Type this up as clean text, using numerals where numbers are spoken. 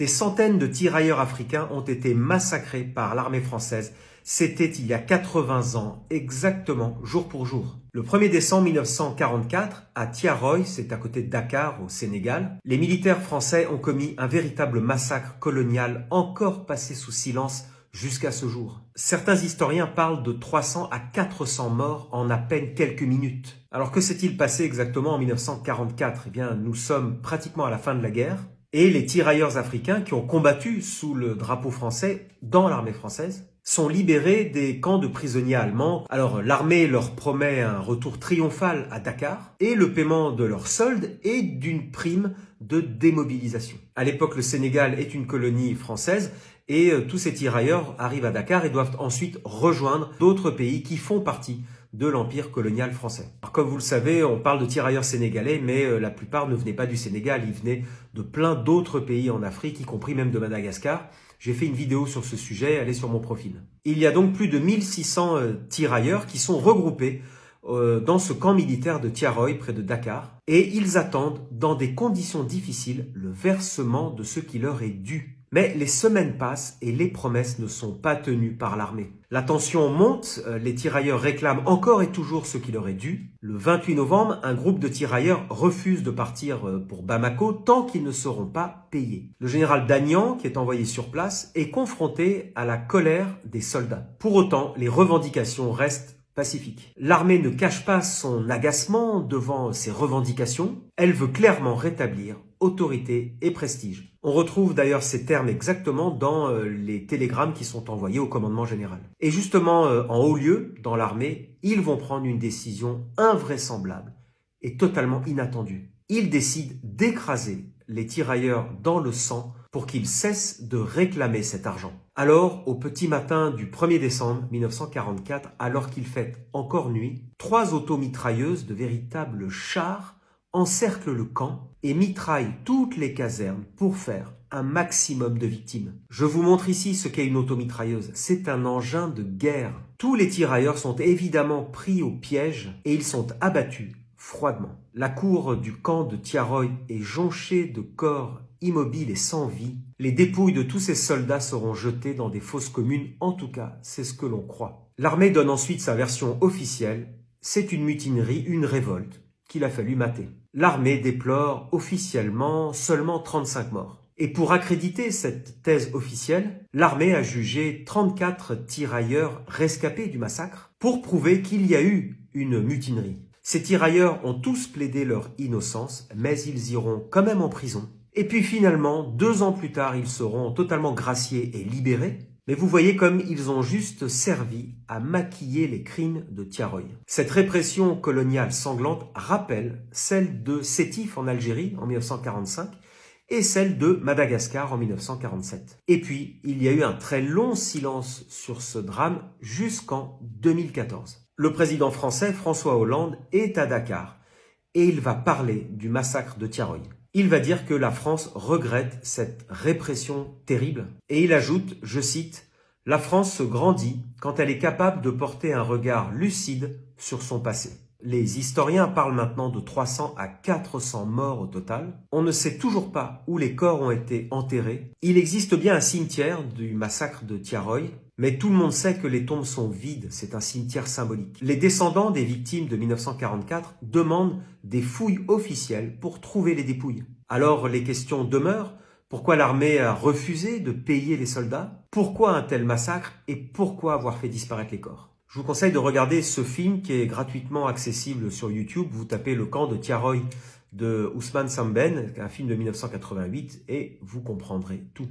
Des centaines de tirailleurs africains ont été massacrés par l'armée française. C'était il y a 80 ans, exactement, jour pour jour. Le 1er décembre 1944, à Thiaroye, c'est à côté de Dakar, au Sénégal, les militaires français ont commis un véritable massacre colonial encore passé sous silence jusqu'à ce jour. Certains historiens parlent de 300 à 400 morts en à peine quelques minutes. Alors que s'est-il passé exactement en 1944 ? Eh bien, nous sommes pratiquement à la fin de la guerre. Et les tirailleurs africains qui ont combattu sous le drapeau français dans l'armée française sont libérés des camps de prisonniers allemands. Alors l'armée leur promet un retour triomphal à Dakar et le paiement de leur solde et d'une prime de démobilisation. À l'époque, le Sénégal est une colonie française et tous ces tirailleurs arrivent à Dakar et doivent ensuite rejoindre d'autres pays qui font partie de l'empire colonial français. Alors, comme vous le savez, on parle de tirailleurs sénégalais, mais la plupart ne venaient pas du Sénégal, ils venaient de plein d'autres pays en Afrique, y compris même de Madagascar. J'ai fait une vidéo sur ce sujet, elle est sur mon profil. Il y a donc plus de 1600 tirailleurs qui sont regroupés dans ce camp militaire de Thiaroye, près de Dakar, et ils attendent, dans des conditions difficiles, le versement de ce qui leur est dû. Mais les semaines passent et les promesses ne sont pas tenues par l'armée. La tension monte, les tirailleurs réclament encore et toujours ce qui leur est dû. Le 28 novembre, un groupe de tirailleurs refuse de partir pour Bamako tant qu'ils ne seront pas payés. Le général Dagnan, qui est envoyé sur place, est confronté à la colère des soldats. Pour autant, les revendications restent pacifique. L'armée ne cache pas son agacement devant ces revendications. Elle veut clairement rétablir autorité et prestige. On retrouve d'ailleurs ces termes exactement dans les télégrammes qui sont envoyés au commandement général. Et justement, en haut lieu, dans l'armée, ils vont prendre une décision invraisemblable et totalement inattendue. Ils décident d'écraser les tirailleurs dans le sang pour qu'ils cessent de réclamer cet argent. Alors, au petit matin du 1er décembre 1944, alors qu'il fait encore nuit, 3 automitrailleuses de véritables chars encerclent le camp et mitraillent toutes les casernes pour faire un maximum de victimes. Je vous montre ici ce qu'est une automitrailleuse. C'est un engin de guerre. Tous les tirailleurs sont évidemment pris au piège et ils sont abattus froidement. La cour du camp de Thiaroye est jonchée de corps immobiles et sans vie. Les dépouilles de tous ces soldats seront jetées dans des fosses communes. En tout cas, c'est ce que l'on croit. L'armée donne ensuite sa version officielle. C'est une mutinerie, une révolte qu'il a fallu mater. L'armée déplore officiellement seulement 35 morts. Et pour accréditer cette thèse officielle, l'armée a jugé 34 tirailleurs rescapés du massacre pour prouver qu'il y a eu une mutinerie. Ces tirailleurs ont tous plaidé leur innocence, mais ils iront quand même en prison. Et puis finalement, 2 ans plus tard, ils seront totalement graciés et libérés. Mais vous voyez comme ils ont juste servi à maquiller les crimes de Thiaroye. Cette répression coloniale sanglante rappelle celle de Sétif en Algérie en 1945 et celle de Madagascar en 1947. Et puis, il y a eu un très long silence sur ce drame jusqu'en 2014. Le président français, François Hollande, est à Dakar et il va parler du massacre de Thiaroye. Il va dire que la France regrette cette répression terrible et il ajoute, je cite, « La France se grandit quand elle est capable de porter un regard lucide sur son passé. » Les historiens parlent maintenant de 300 à 400 morts au total. On ne sait toujours pas où les corps ont été enterrés. Il existe bien un cimetière du massacre de Thiaroye, mais tout le monde sait que les tombes sont vides, c'est un cimetière symbolique. Les descendants des victimes de 1944 demandent des fouilles officielles pour trouver les dépouilles. Alors les questions demeurent. Pourquoi l'armée a refusé de payer les soldats? Pourquoi un tel massacre? Et pourquoi avoir fait disparaître les corps? Je vous conseille de regarder ce film qui est gratuitement accessible sur YouTube. Vous tapez Le camp de Thiaroye de Ousmane Sembène, un film de 1988, et vous comprendrez tout.